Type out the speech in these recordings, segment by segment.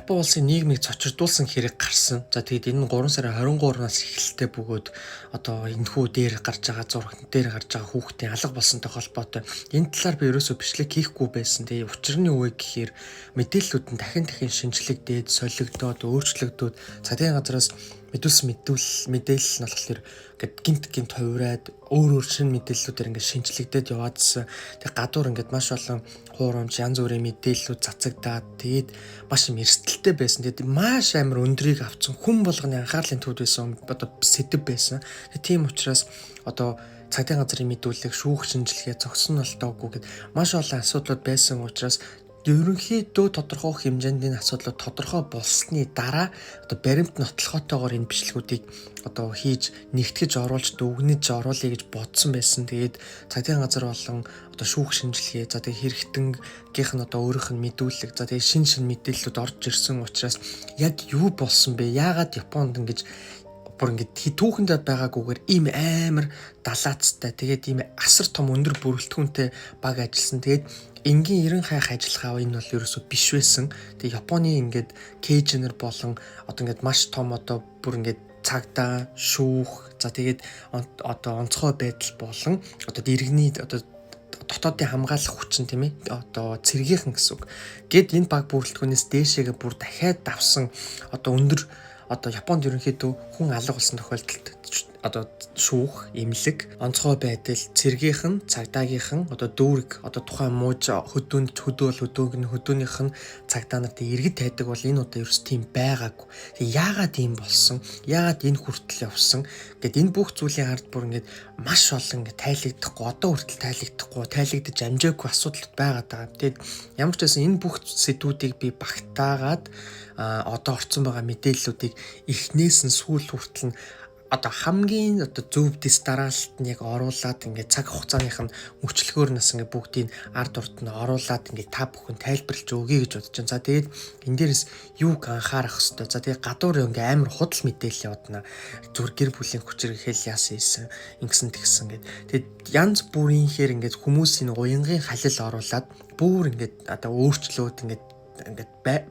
Япон улсын нийгмийг цочирдуулсан хэрэг гарсан. За тэгээд энэ 3 сарын 23-наас эхэлтэй бөгөөд одоо энэхүү дээр гарч байгаа зурагт дээр гарч байгаа хүүхдийн алга болсонтой холбоотой энэ талаар би ерөөсөө бичлэг хийхгүй байсан. Тэгээд учир нь юу вэ гэхээр мэдээллүүд нь дахин шинжлэгдээд, солигдоод, өөрчлөгдөөд цагдаагийн газраас мэдээлэл нь болохоор ингээд гинт хувираад өөр шинэ мэдээллүүдээр ингээд шинжлэгдээд яваадсэн. Тэгээ гадуур ингээд маш олон хуурамч янз бүрийн мэдээллүүд цацагдаад тэгээд маш юм эрсдэлтэй байсан. Тэгээд маш амар өндрийг авсан хүн болгоны анхаарлын төвд байсан одоо сэдв байсан. Тэгээд тийм учраас одоо цагдаагийн газрын мэдүүлэг шүүх шинжилгээ зогсон болтоогүй гэд маш олон асуудлууд байсан учраас ерөнхийдөө тодорхой хэмжээнд энэ асуудлууд тодорхой болсны дараа одоо баримт нотлохотойгоор энэ бичлэгүүдийг одоо хийж нэгтгэж оруулж дүгнэж оруулъя гэж бодсон байсан. Тэгээд цагдаагийн газар болон одоо шүүх шинжилгээ за тэгээд хэрэгтэнгийнх нь одоо өөрийнх нь мэдүүлэг за тэгээд шин мэдээллүүд орж ирсэн учраас яг юу болсон бэ? Яагаад Японд ингэж бүр ингээд түүхэндээ байгаагүйгээр ийм амар далаацтай тэгээд ийм асар том өндөр бүрэлдэхүүнтэй баг ажилласан. Тэгээд энгийн 90 хайх ажиллагаа энэ бол ерөөсөө биш байсан. Тэгээд Японы ингээд кейжнер болон одоо ингээд маш том одоо бүр ингээд цагдаа шүүх за тэгээд одоо онцгой байдал болон одоо иргэний одоо дотоодын хамгаалах хүчин тийм ээ одоо цэргийнхэн гэсэн үг. Гэт энэ баг бүрэлдэхүүнээс дээшээгээ бүр дахиад давсан одоо өндөр одоо Японд ерөнхийдөө хүн алга болсон тохиолдолд одоо шүүх, эмнэлэг, онцгой байдал, цэргийнхэн, цагдаагийнхэн одоо дүүрэг одоо тухайн мууж хөдөөнийх нь цагдаа нарт иргэд тайдаг бол энэ удаа ерөөс тийм байгаагүй. Тэгээ яагаад ийм болсон? Яагаад энэ хүртэл явсан? Гэт энэ бүх зүйлийн ард бүр ингээд маш олон ингээд тайлагдахгүй, одоо хүртэл тайлагдаж амжаагүй асуудал байгаад байгаа. Тэгээд ямар ч байсан энэ бүх сэдвүүдийг би багтаагаад одоо орцсон байгаа мэдээллүүдийг эхнээс нь сүүл хүртэл нь одоо хамгийн одоо зөв дараалалт нь яг оруулаад ингээд цаг хугацааных нь мөчлөгөөр нас ингээд бүгдийг ард урд нь оруулаад ингээд та бүхэн тайлбарлаж өгье гэж бодож байна. За тэгээд энэ дээрээс юуг анхаарах хэвээр. За тэгээд гадуур ингээд амар худал мэдээлэл явуулна. Зүр гэр бүлийн хүчирхийл яасан ийсэн ингэсэн тэгсэн гэд. Тэгээд янз бүрийнхээр ингээд хүмүүсийн уянгийн халил оруулаад бүр ингээд одоо өөрчлөөд ингээд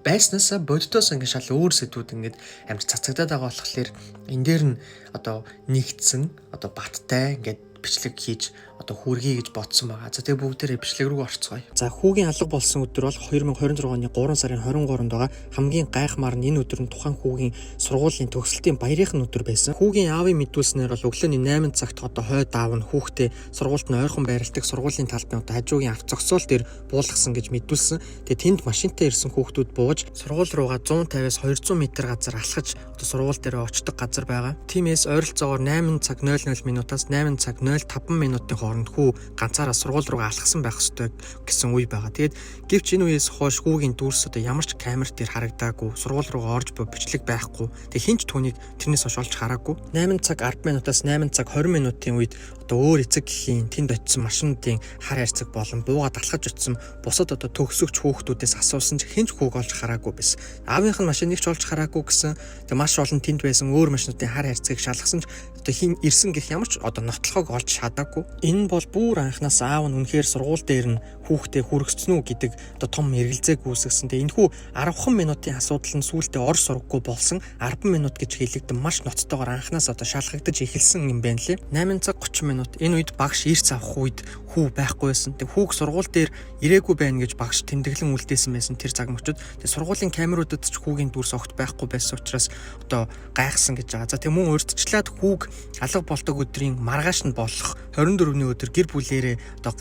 байснасаа бодитоос ингээд шал өөр сэдвүүд ингээд амар цацагдаад байгаа болохоор энэ дээр нь одоо нэгдсэн одоо баттай ингээд бичлэг хийж одоо хүргэе гэж бодсон байгаа. За тэгээ бүгдээрээ бичлэг рүү орцгоё. За хүүгийн алга болсон өдөр бол 2026 оны 3 сарын 23-нд байгаа. Хамгийн гайхмаар нь энэ өдөр нь тухайн хүүгийн сургуулийн төгсөлтийн баярын өдөр байсан. Хүүгийн аавын мэдүүлснээр бол өглөөний 8 цагт одоо хойд аав нь хүүхдээ сургуульд нь ойрхон байрладаг сургуулийн талбай одоо хажуугийн авто зогсоол дээр буулгасан гэж мэдүүлсэн. Тэгээ тэнд машинтай ирсэн хүүхдүүд бууж сургууль руугаа 150-аас 200 м газар алхаж одоо сургууль дээр очдог газар байгаа. Тиймээс ойролцоогоор 8 цаг 00 минутаас 8 цаг 05 минутын хооронд хүү ганцаараа сургууль руугаа алхсан байх ёстой гэсэн үе байгаа. Тэгээд гэвч энэ үеэс хойш хүүгийн дүрс одоо ямар ч камер дээр харагдаагүй, сургууль руугаа орж буй бичлэг байхгүй. Тэг хинч түүнийг тэрнээс хойш олж хараагүй. 8 цаг 10 минутаас 8 цаг 20 минутын үед одоо өөр эцэг гэхийн тэнд очисон машинуудын хар хайрцаг болон буугаад алхаж очисон бусад одоо төгсөгч хүүхдүүдээс асуусан ч хинч хүүг олж хараагүй байсан. Аавынх нь машиныг ч олж хараагүй гэсэн. Тэг маш олон тэнд байсан өөр машинуудын хар хайрцагыг шалгасан ч одоо хин ирсэн гэх ямар ч одоо нотлохоог олж чадаагүй. Энэ бол бүр анханаас аав нь үнэхээр сургууль дээр нь хүүхдээ хүргэцсэн үү гэдэг одоо том эргэлзээг үүсгэсэн. Тэгээ энэхүү 10 минутын асуудал нь сүүлдээ ор сургахгүй болсон 10 минут гэж хэлэгдэн маш ноцтойгоор анханаас одоо шалгагдаж эхэлсэн юм байна лээ. 8 цаг 30 минут энэ үед багш ирц авах үед хүү байхгүй байсан. Тэг хүүг сургууль дээр ирээгүй байна гэж багш тэмдэглэн үлдээсэн байсан тэр цаг мөчид. Тэг сургуулийн камеруудад ч хүүгийн дүрс огт байхгүй байсан учраас одоо гайхсан гэж байгаа. За тэг мөн урьдчилаад хүүг алга болдог өдрийн маргааш нь болох 24-ний өдөр гэр бүлээрээ одоо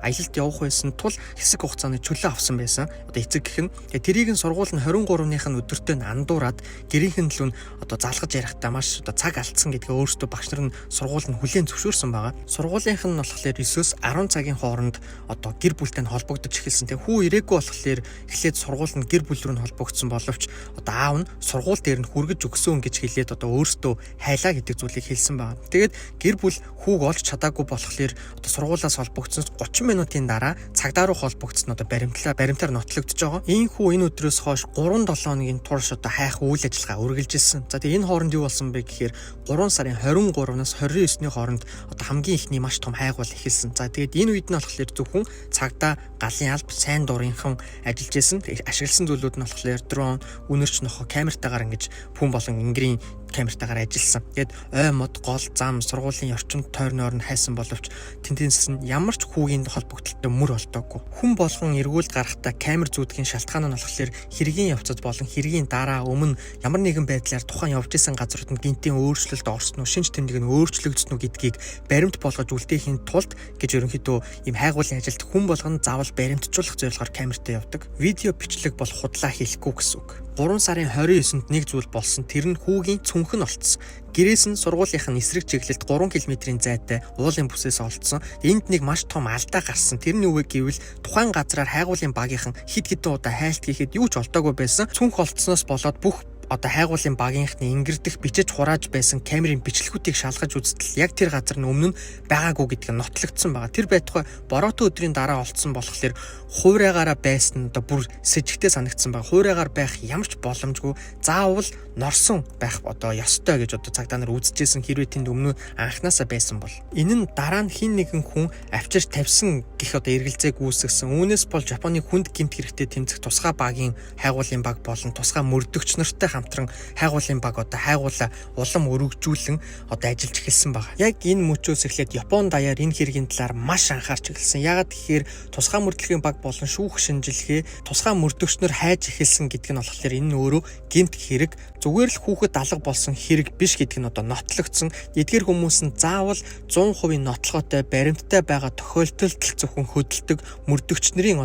аялалд явах байсан тул хэсэг хугацааны чөлөө авсан байсан. Одоо эцэг гэх нь тэрийг нь сургууль нь 23-ных нь өдөртөө андуураад гэрийнхэн төлөө одоо залгаж ярихдаа маш одоо цаг алдсан гэдгээ өөрсдөө багш нар нь сургууль нь хүлээн зөвшөөрсөн байгаа. Сургуулийнх нь болохоор 9-өөс 10 цагийн хооронд одоо гэр бүлтэй нь холбогдож эхэлсэн. Тэгээ хүү ирээгүй болохоор эхлээд сургууль нь гэр бүл рүү нь холбогдсон боловч одоо аав нь сургууль дээр нь хүргэж өгсөн гэж хэлээд одоо өөрсдөө хайлаа гэдэг зүйлийг хэлсэн байгаа. Тэгээд гэр бүл хүүг олж чадаагүй болохоор одоо сургуулиас холбогдсон 30 минутын дараа цагдаа руу холбогдсон баримтаар нотлогдож байгаа. Ийхүү энэ өдрөөс хойш 3-7 хоногийн турш хайх үйл ажиллагаа үргэлжилсэн. За тэгээ энэ хооронд юу болсон бэ гэхээр 3 сарын 23-наас 29-ний хооронд хамгийн ихний маш том хайгуул эхэлсэн. За тэгээд энэ үед нь болохоор зөвхөн цагдаа, галын алба, сайн дурынхан ажиллаж исэн. Ашигласан зүйлүүд нь болохоор дрон, үнэрч нохо камертаагаар ингэж хүн болон ингэрийн камертаагаар ажилласан. Тэгээд ой мод, гол, зам, сургуулийн орчинд тойрноор нь хайсан боловч тэнцэнс нь ямар ч хүүгийн холбогдлолтой мөр олдоогүй. Хүн болгон эргүүлд гарахтаа камер зүүдхийн шалтгаан нь болохоор хэргийн явцад болон хэргийн дараа өмнө ямар нэгэн байдлаар тухайн явж исэн газрууд нь гинтийн өөрчлөлт орсон уу, шинж тэмдэг нь өөрчлөгдсөн үү гэдгийг баримт болгож үлдээхийн тулд гэж ерөнхийдөө ийм хайгуулын ажилд хүн болгоно заавал баримтжуулах зорилгоор камертай явдаг. Видео бичлэг бол худлаа хийхгүй гэсэн үг. 3 сарын 29-нд нэг зүйл болсон. Тэр нь хүүгийн цүнх нь олцсон. Гэрээс нь сургуулийнх нь эсрэг чиглэлд 3 км-ийн зайтай уулын бүсээс олцсон. Энд нэг маш том алдаа гарсан. Тэрний үгийг гэвэл тухайн газраар хайгуулын багийнхан хид хідэн удаа хайлт хийхэд юу ч олдоогүй байсан. Цүнх олцсноос болоод бүх хайгуулын багийнхны ингэрдэх бичиж хурааж байсан камерын бичлэгүүдийг шалгаж үзтэл яг тэр газар нь өмнө нь байгаагүй гэдг нь нотлогдсон байгаа. Тэр байтугай бороотой өдрийн дараа олцсон болохоор хуурайгаараа байсан бүр сэжигтэй санагдсан байгаа. Хуурайгаар байх ямар ч боломжгүй, заавал норсон байх ёстой гэж цагдаа нар үзэжсэн хэрвээ тэнд өмнө анханасаа байсан бол. Энэ нь дараа нь хин нэгэн хүн авчирч тавьсан гэх эргэлзээг үүсгэсэн. Үүнээс болж Японы хүнд гэмт хэрэгтэй тэмцэх тусгай багийн хайгуулын баг болон тусгай мөрдөгч нартай хамтран хайгуулын баг хайгуулаа улам өргөжүүлэн ажиллаж эхэлсэн байна. Яг энэ мөчөөс эхлээд Япон даяар энэ хэргийн талаар маш анхаарч эхэлсэн. Яагаад гэхээр тусгай мөрдлөгийн баг болон шүүх шинжилгээ тусгай мөрдөгчнөр хайж эхэлсэн гэдэг нь болохоор энэ нь өөрөө гэмт хэрэг, зүгээр л хүүхэд алга болсон хэрэг биш гэдэг нь нотлогдсон. Эдгээр хүмүүс нь заавал 100% нотлоготой баримттай байгаа тохиолдолд зөвхөн хөдөлдөг мөрдөгч нарын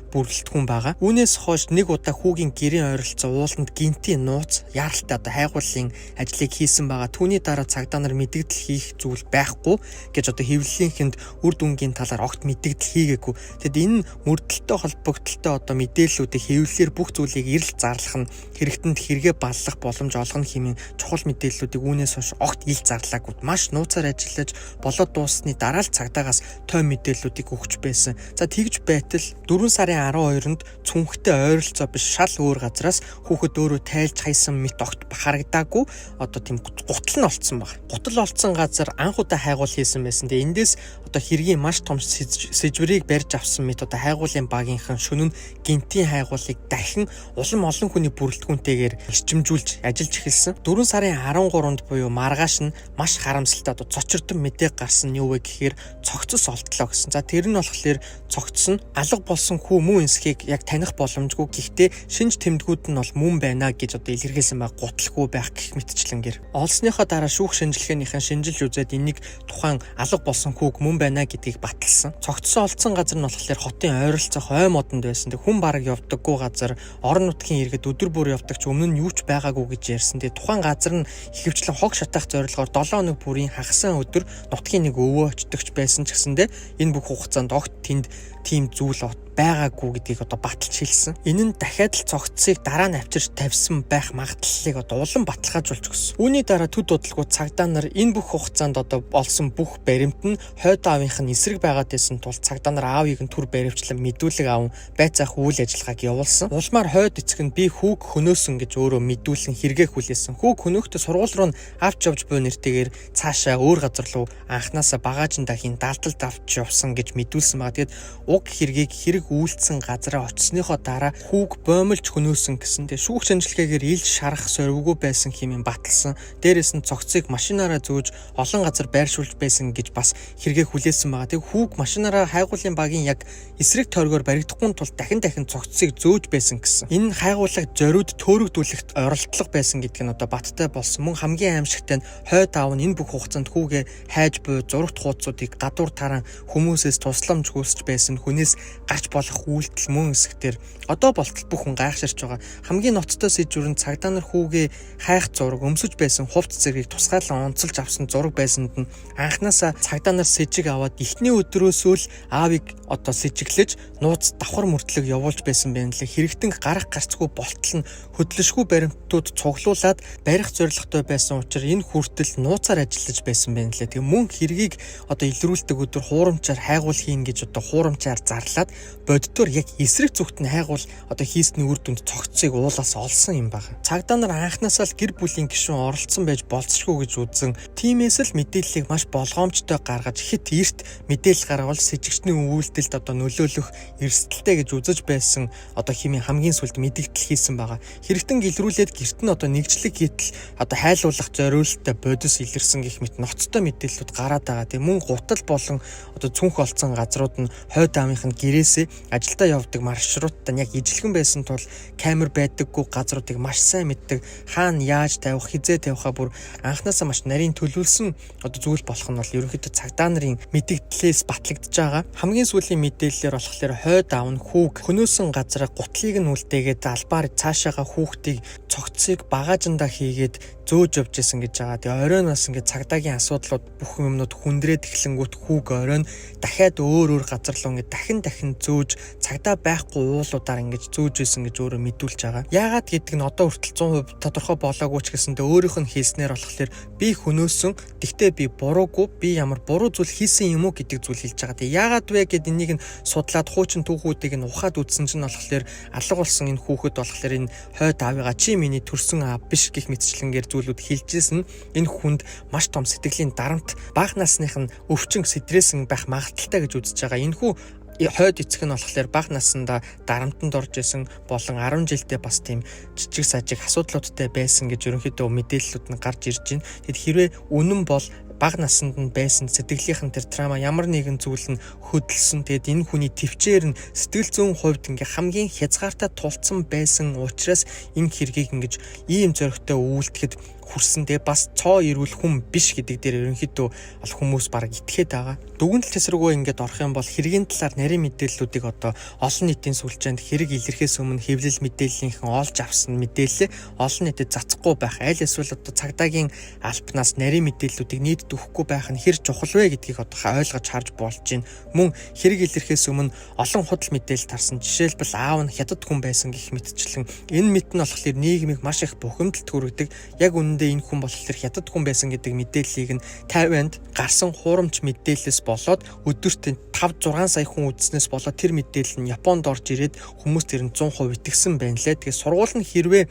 бүрэлдэхүүн байгаа. Үүнээс хойш нэг удаа хүүгийн гэрийн ойролцоо ууланд гинтийн нууц яаралтай хайгуулын ажлыг хийсэн байгаа. Түүний дараа цагдаа нар мэдэгдэл хийх зүйл байхгүй гэж хэвлэлийнхэнд үр дүнгийн талаар огт мэдэгдэл хийгээгүй. Тэгэд энэ мөрдөлтөй холбогдлолтой мэдээллүүдийг хэвлэлээр бүх зүйлийг эрэлт зарлах нь хэрэгтэнд хэрэгэ баллах боломж олгоно хэмээн чухал мэдээллүүдийг үүнээс хойш огт ил зарлаагүй. Маш нууцаар ажиллаж болоод дууссаны дараа л цагдаагаас той мэдээллүүдийг өгч байсан. За тэгж байтал 4 сарын 12-нд цүнхтэй ойролцоо биш шал өөр газраас хүүхэд өөрөө тайлж хайсан мэт огт харагдаагүй тийм гутал нь олцсон баг. Гутал олцсон газар анх удаа хайгуул хийсэн байсан. Тэгээ эндээс хэргийн маш том сэжвэрийг барьж авсан мэт хайгуулын багийнхан шөнө нь гинтийн хайгуулыг дахин улам олон хүний бүрэлдэхүүнтэйгээр эрчимжүүлж ажиллаж эхэлсэн. 4 сарын 13-нд буюу маргааш нь маш харамсалтай цочирдон мэдээг гарсан нь юу вэ гэхээр цогцос олдлоо гэсэн. За тэр нь болохоор цогцос нь алга болсон хүү мөн энсхийг яг таних боломжгүй. Гэхдээ шинж тэмдгүүд нь бол мөн байна гэж илэрхийлсэн байгаа. Гуталгүй байх гэх мэтчлэнгээр. Олсныхоо дараа шүүх шинжилгээнийхэн шинжилж үзээд энийг тухайн алга болсон хүүг мөн байна гэдгийг баталсан. Цогцсон олдсон газар нь болохоор хотын ойролцоох ой модонд байсан. Хүн бараг явдаггүй газар, орон нутгийн иргэд өдөр бүр явдаг ч өмнө нь юу ч байгаагүй гэж ярьсан. Тухайн газар нь ихэвчлэн хог шатаах зорилгоор 7 хоног бүрийн хагасан өдөр нутгийн нэг өвөө очдогч байсан ч гэсэндэ энэ бүх хугацаанд огт тэнд тийм зүйл байгаагүй гэдгийг баталж хэлсэн. Энэ нь дахиад л цогцсыг дараа нь авчирч тавьсан байх магадлалыг улам баталгаажуулж өгсөн. Үүний дараа төд удалгүй цагдаа нар энэ бүх хугацаанд олсон бүх баримт нь хойд аавынх нь эсрэг байгаад байсан тул цагдаа нар аавыг нь түр баривчлан мэдүүлэг аван байцаах үйл ажиллагааг явуулсан. Улмаар хойд эцэг нь би хүүг хөнөөсөн гэж өөрөө мэдүүлэн хэрэгээ хүлээсэн. Хүүг хөнөөхтэй сургууль руу авч явж буй нэртэйгээр цаашаа өөр газар руу анханасаа багаажин дахин даалдалд авч явсан гэж мэдүүлсэн байгаа. Тэгээд уг хэргийг хэрэг үйлдсэн газараа очсныхоо дараа хүүг боомлж хөнөөсөн гэсэн. Тэгээ шүүх шинжилгээгээр ил шарах сорвгүй байсан хэмээн баталсан. Дээрээс нь цогцыг машинаараа зөөж олон газар байршуулж байсан гэж бас хэрэгээ хүлээсэн байгаа. Тэгээ хүүг машинаараа хайгуулын багийн яг эсрэг тойргоор баригдахгүй тул дахин цогцыг зөөж байсан гэсэн. Энэ хайгуулаг зориуд төөрөгдүүлэхт оролдлого байсан гэдг нь баттай болсон. Мөн хамгийн аимшигтай нь хойд аав нь энэ бүх хугацаанд хүүгээ хайж буй зурагт хуудсуудыг гадуур таран хүмүүсээс тусламж хүсэж байсан. Хүнээс гарч болох үйлдэл мөн эсгтэр одоо болтол бүх хүн гайхширч байгаа. Хамгийн ноцтой сэжүүрэн цагдаа нар хүүгээ хайх зураг өмсөж байсан хувц зэргийг тусгаалan онцолж авсан зураг байсанд нь анханасаа цагдаа нар сэжиг аваад эхний өдрөөсөө л аавыг одоо сэжиглэж нууц давхар мөртлөг явуулж байсан байна лээ. Хэрэгтэн гарах гарцгүй болтол нь хөдлөшгүй баримтууд цуглуулад барих зорилготой байсан учраас энэ хүртэл нууцаар ажиллаж байсан байна лээ. Тэгээ мөн хэргийг одоо илрүүлдэг өдөр хуурамчаар хайгуул хийн гэж одоо хуурамчаар зарлаад боддоор яг эсрэг зүгт нь хайгуул одоо хийсний үр дүнд цогцсыг уулаас олсон юм байна. Цагдаа нар анханасаа л гэр бүлийн гишүүн оролцсон байж болцшгүй гэж үзэн тиймээс л мэдээллийг маш болгоомжтой гаргаж хит эрт мэдээлэл гаргавал сэжигчний үйлдэлд одоо нөлөөлөх эрсдэлтэй гэж үзэж байсан одоо хэмээн хамгийн сүлд мэдээлэл хийсэн байгаа. Хэрэгтэн илрүүлээд гэрт нь одоо нэгжлэг хийтэл одоо хайлуулах зориулалттай бодис илэрсэн гэх мэт ноцтой мэдээллүүд гараад байгаа. Тэгээ мөн гутал болон одоо цүнх олцсон газрууд нь хойд аавынх нь гэрээсээ ажилдаа явдаг маршруттай яг ижилхэн байсан тул камер байдаггүй газруудыг маш сайн мэддэг. Хаана яаж тавих, хизээ тавихаа бүр анханасаа маш нарийн төлөвлөсөн одоо зүйл болох нь бол ерөнхийдөө цагдаа нарын мэдээллээс батлагдж байгаа. Хамгийн сүүлийн мэдээллээр болохоор хойд аав нь хүүг хөнөөсөн газраа гутлыг нь үлдээгээд албаар цаашаага хүүхдийг цогцсыг багаажиндаа хийгээд зөөж явж исэн гэж байгаа. Тэгээ оройн бас ингээд цагдаагийн асуудлууд бүх юмнууд хүндрээд эхлэнгүүт хүүг оройн дахиад өөр газар руу ингээд дахин зөөж цагдаа байхгүй уулуудаар ингээд зөөж исэн гэж өөрөө мэдүүлж байгаа. Яагаад гэдэг нь одоо хүртэл 100% тодорхой болоогүй ч гэсэндээ өөрийнх нь хийснээр болохоор би хөнөөсөн, тэгтээ би буруугүй, би ямар буруу зүйл хийсэн юм уу гэдэг зүйл хэлж байгаа. Тэгээ яагаад вэ гэд энийг нь судлаад хуучин түүхүүдийг нь ухаад үзсэн чинь болохоор алга болсон энэ хүүхэд болохоор энэ хойд аавыгаа чи миний төрсөн аав биш гэх мэтчлэнгээр зүйлүүд хэлжсэн. Энэ хүнд маш том сэтгэлийн дарамт бага насных нь өвчин сэтрээсэн байх магадaltaй гэж үзэж байгаа. Энэ хүү хойд эцэг нь болохоор бага наснда дарамтанд орж исэн болон 10 жилдээ бас тийм жижиг сажиг асуудлуудтай байсан гэж ерөнхийдөө мэдээллүүд нь гарч ирж байна. Тэгэд хэрвээ үнэн бол бага наснд нь байсан сэтгэлийнхэн тэр трама ямар нэгэн зүйл нь хөдөлсөн. Тэгэд энэ хүний төвчээр нь сэтгэл зүйн хувьд ингээ хамгийн хязгаартай тулцсан байсан учраас энэ хэргийг ингэж ийм зоригтой үйлдэхэд хүрсэн. Тэгээ бас цоо ирүүл хүн биш гэдэг дээр ерөнхийдөө хүмүүс бараг итгээд байгаа. Дүгнэлт тесрэгөө ингээд орох юм бол хэргийн талаар нарийн мэдээллүүдийг одоо олон нийтийн сүлжээнд хэрэг илэрхээс өмнө хэвлэл мэдээллийнхэн олж авсан мэдээлэл олон нийтэд цацахгүй байх. Аль эсвэл одоо цагдаагийн албанаас нарийн мэдээллүүдийг нийтэд өгөхгүй байх нь хэр чухал вэ гэдгийг одоо ойлгож харж болж байна. Мөн хэрэг илэрхээс өмнө олон худал мэдээлэл тарсан. Жишээлбэл аав нь хятад хүн байсан гэх мэтчлэн энэ мэт нь болохоор нийгмийг маш их бухимдалд хүргэдэг. Яг энэ хүн болохоор хятад хүн байсан гэдэг мэдээллийг нь Тайванд гарсан хуурамч мэдээлэлээс болоод өдөрт 5-6 сая хүн үзснээс болоод тэр мэдээлэл нь Японд орж ирээд хүмүүс тэр нь 100% итгэсэн байна лээ. Тэгээ сургууль нь хэрвээ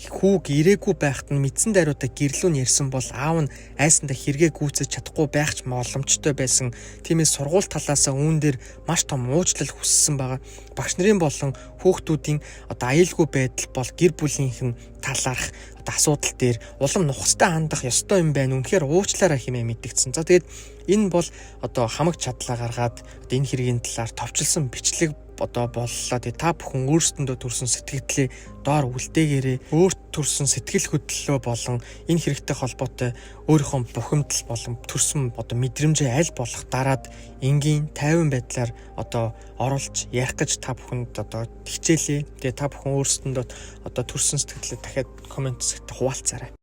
хүүг ирээгүй байхад нь мэдсэн даруйдаа гэрлүүн ярьсан бол аав нь айсандаа хэрэгээ гүйцэж чадахгүй байх ч боломжтой байсан. Тиймээс сургууль талаасаа үүн дээр маш том уучлал хүссэн байгаа. Багш нарын болон хүүхдүүдийн одоо аюулгүй байдал бол гэр бүлийнх нь талаарх асуудал дээр улам нухацтай хандах ёстой юм байна. Үнэхээр уучлаарай хэмээн мэдгдсэн. За тэгээд энэ бол одоо хамаг чадлаа гаргаад энэ хэргийн талаар товчлсон бичлэг одоо боллоо. Тэгээ та бүхэн өөрсдөндөө төрсэн сэтгэлдлээ доор үлдээгээрээ өөрт төрсэн сэтгэл хөдлөлөө болон энэ хэрэгтэй холбоотой өөрийнхөө бухимдал болон төрсэн одоо мэдрэмжээ аль болох дараад энгийн тайван байдлаар одоо оруулж ярих гэж та бүхэнд одоо хичээлээ. Тэгээ та бүхэн өөрсдөндөө одоо төрсэн сэтгэлдлээ дахиад комент хэсэгт хуваалцаарай.